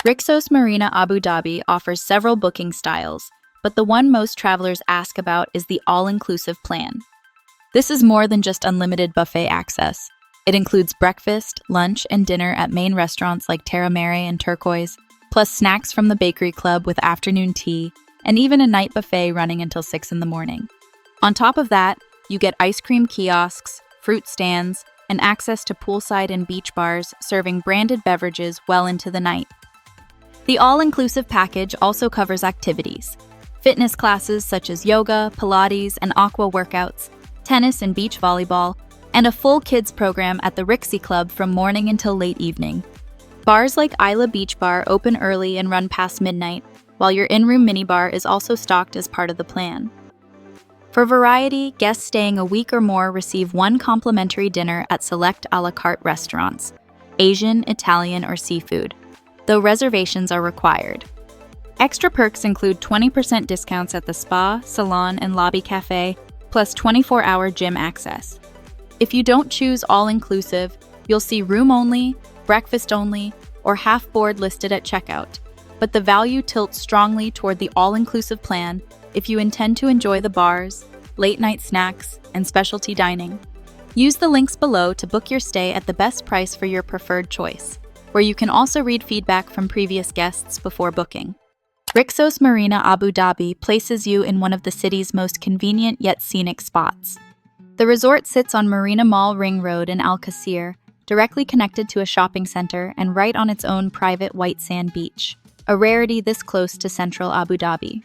Rixos Marina Abu Dhabi offers several booking styles, but the one most travelers ask about is the all-inclusive plan. This is more than just unlimited buffet access. It includes breakfast, lunch, and dinner at main restaurants like Terra Mare and Turquoise, plus snacks from the bakery club with afternoon tea, and even a night buffet running until 6 in the morning. On top of that, you get ice cream kiosks, fruit stands, and access to poolside and beach bars serving branded beverages well into the night. The all-inclusive package also covers activities, fitness classes such as yoga, Pilates, and aqua workouts, tennis and beach volleyball, and a full kids program at the Rixi Club from morning until late evening. Bars like Isla Beach Bar open early and run past midnight, while your in-room minibar is also stocked as part of the plan. For variety, guests staying a week or more receive one complimentary dinner at select a la carte restaurants, Asian, Italian, or seafood, though reservations are required. Extra perks include 20% discounts at the spa, salon, and lobby cafe, plus 24-hour gym access. If you don't choose all-inclusive, you'll see room-only, breakfast-only, or half-board listed at checkout, but the value tilts strongly toward the all-inclusive plan if you intend to enjoy the bars, late-night snacks, and specialty dining. Use the links below to book your stay at the best price for your preferred choice, where you can also read feedback from previous guests before booking. Rixos Marina Abu Dhabi places you in one of the city's most convenient yet scenic spots. The resort sits on Marina Mall Ring Road in Al Qasir, directly connected to a shopping center and right on its own private white sand beach, a rarity this close to central Abu Dhabi.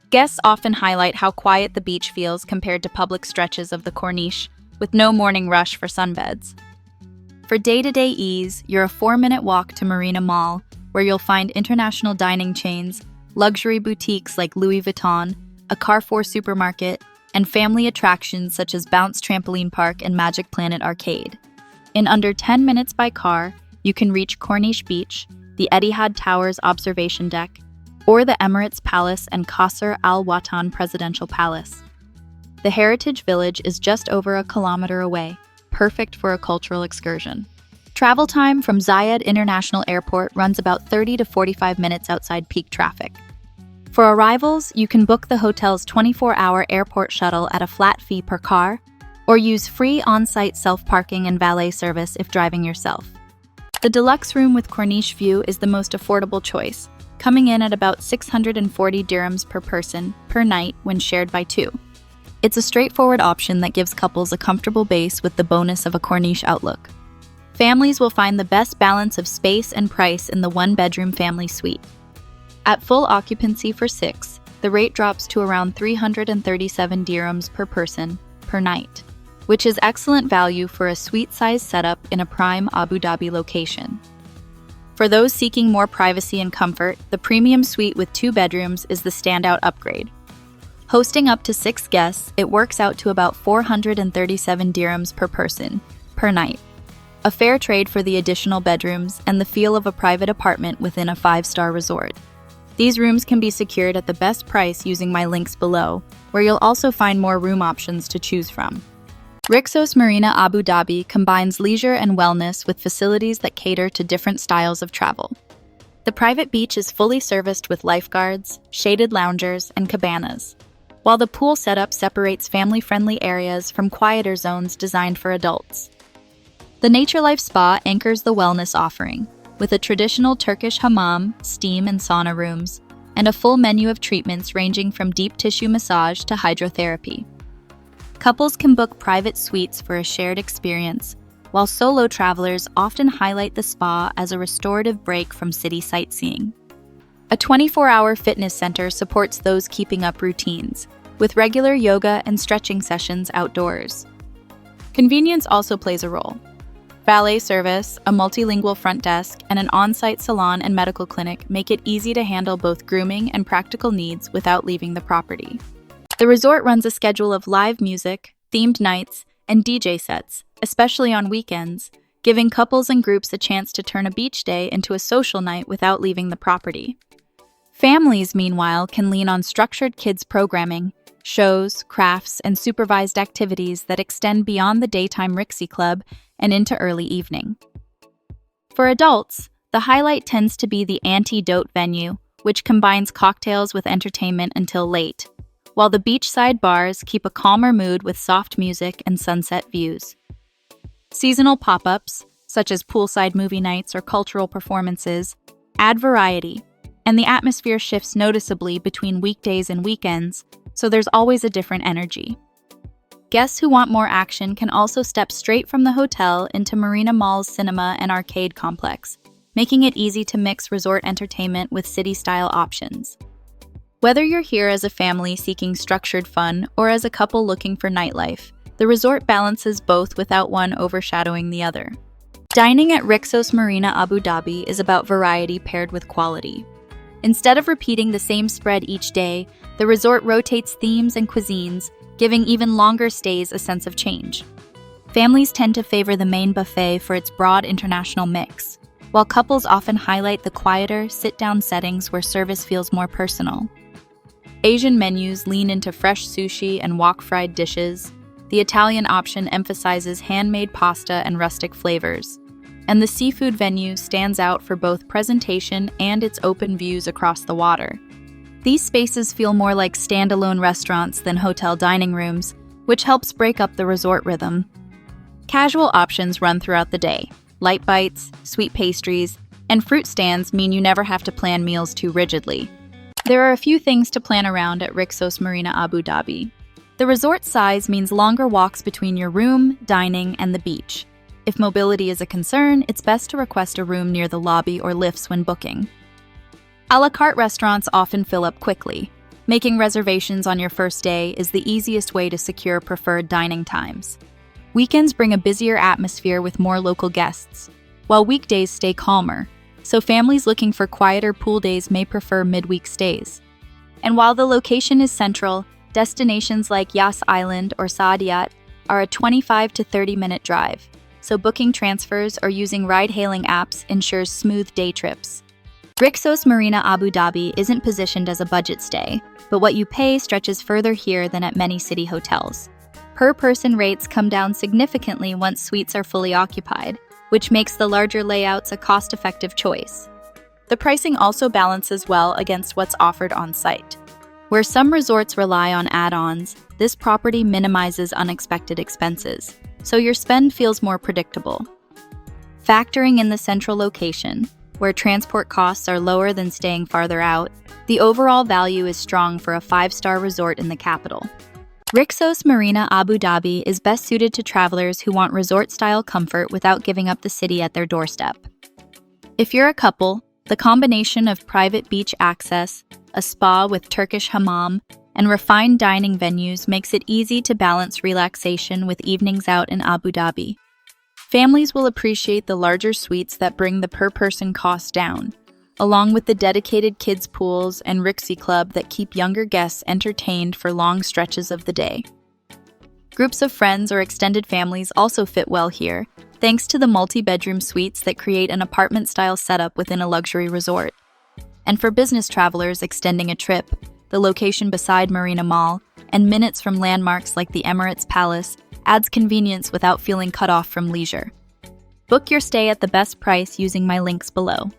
Guests often highlight how quiet the beach feels compared to public stretches of the Corniche, with no morning rush for sunbeds. For day-to-day ease, you're a 4-minute walk to Marina Mall, where you'll find international dining chains, luxury boutiques like Louis Vuitton, a Carrefour supermarket, and family attractions such as Bounce Trampoline Park and Magic Planet Arcade. In under 10 minutes by car, you can reach Corniche Beach, the Etihad Towers observation deck, or the Emirates Palace and Qasr Al Watan Presidential Palace. The Heritage Village is just over a kilometer away, perfect for a cultural excursion. Travel time from Zayed International Airport runs about 30 to 45 minutes outside peak traffic. For arrivals, you can book the hotel's 24-hour airport shuttle at a flat fee per car, or use free on-site self-parking and valet service if driving yourself. The deluxe room with Corniche view is the most affordable choice, coming in at about 640 dirhams per person per night when shared by two. It's a straightforward option that gives couples a comfortable base with the bonus of a Corniche outlook. Families will find the best balance of space and price in the one-bedroom family suite. At full occupancy for 6, the rate drops to around 337 dirhams per person per night, which is excellent value for a suite-sized setup in a prime Abu Dhabi location. For those seeking more privacy and comfort, the premium suite with 2 bedrooms is the standout upgrade. Hosting up to 6 guests, it works out to about 437 dirhams per person per night. A fair trade for the additional bedrooms and the feel of a private apartment within a 5-star resort. These rooms can be secured at the best price using my links below, where you'll also find more room options to choose from. Rixos Marina Abu Dhabi combines leisure and wellness with facilities that cater to different styles of travel. The private beach is fully serviced with lifeguards, shaded loungers, and cabanas, while the pool setup separates family-friendly areas from quieter zones designed for adults. The Nature Life Spa anchors the wellness offering, with a traditional Turkish hammam, steam and sauna rooms, and a full menu of treatments ranging from deep tissue massage to hydrotherapy. Couples can book private suites for a shared experience, while solo travelers often highlight the spa as a restorative break from city sightseeing. A 24-hour fitness center supports those keeping up routines, with regular yoga and stretching sessions outdoors. Convenience also plays a role. Valet service, a multilingual front desk, and an on-site salon and medical clinic make it easy to handle both grooming and practical needs without leaving the property. The resort runs a schedule of live music, themed nights, and DJ sets, especially on weekends, giving couples and groups a chance to turn a beach day into a social night without leaving the property. Families, meanwhile, can lean on structured kids programming, shows, crafts, and supervised activities that extend beyond the daytime Rixi Club and into early evening. For adults, the The highlight tends to be the anti-dote venue, which combines cocktails with entertainment until late, while the beachside bars keep a calmer mood with soft music and sunset views. Seasonal pop-ups, such as poolside movie nights or cultural performances, add variety, and the atmosphere shifts noticeably between weekdays and weekends, so there's always a different energy. Guests who want more action can also step straight from the hotel into Marina Mall's cinema and arcade complex, making it easy to mix resort entertainment with city-style options. Whether you're here as a family seeking structured fun or as a couple looking for nightlife, the resort balances both without one overshadowing the other. Dining at Rixos Marina Abu Dhabi is about variety paired with quality. Instead of repeating the same spread each day, the resort rotates themes and cuisines, giving even longer stays a sense of change. Families tend to favor the main buffet for its broad international mix, while couples often highlight the quieter, sit-down settings where service feels more personal. Asian menus lean into fresh sushi and wok-fried dishes. The Italian option emphasizes handmade pasta and rustic flavors. And the seafood venue stands out for both presentation and its open views across the water. These spaces feel more like standalone restaurants than hotel dining rooms, which helps break up the resort rhythm. Casual options run throughout the day. Light bites, sweet pastries, and fruit stands mean you never have to plan meals too rigidly. There are a few things to plan around at Rixos Marina Abu Dhabi. The resort size means longer walks between your room, dining, and the beach. If mobility is a concern, it's best to request a room near the lobby or lifts when booking. A la carte restaurants often fill up quickly. Making reservations on your first day is the easiest way to secure preferred dining times. Weekends bring a busier atmosphere with more local guests, while weekdays stay calmer, so families looking for quieter pool days may prefer midweek stays. And while the location is central, destinations like Yas Island or Saadiyat are a 25 to 30-minute drive, so booking transfers or using ride-hailing apps ensures smooth day trips. Rixos Marina Abu Dhabi isn't positioned as a budget stay, but what you pay stretches further here than at many city hotels. Per-person rates come down significantly once suites are fully occupied, which makes the larger layouts a cost-effective choice. The pricing also balances well against what's offered on-site. Where some resorts rely on add-ons, this property minimizes unexpected expenses, so your spend feels more predictable. Factoring in the central location, where transport costs are lower than staying farther out, the overall value is strong for a 5-star resort in the capital. Rixos Marina Abu Dhabi is best suited to travelers who want resort-style comfort without giving up the city at their doorstep. If you're a couple, the combination of private beach access, a spa with Turkish hammam, and refined dining venues makes it easy to balance relaxation with evenings out in Abu Dhabi. Families will appreciate the larger suites that bring the per-person cost down, along with the dedicated kids' pools and Rixie Club that keep younger guests entertained for long stretches of the day. Groups of friends or extended families also fit well here, thanks to the multi-bedroom suites that create an apartment-style setup within a luxury resort. And for business travelers extending a trip, the location beside Marina Mall and minutes from landmarks like the Emirates Palace adds convenience without feeling cut off from leisure. Book your stay at the best price using my links below.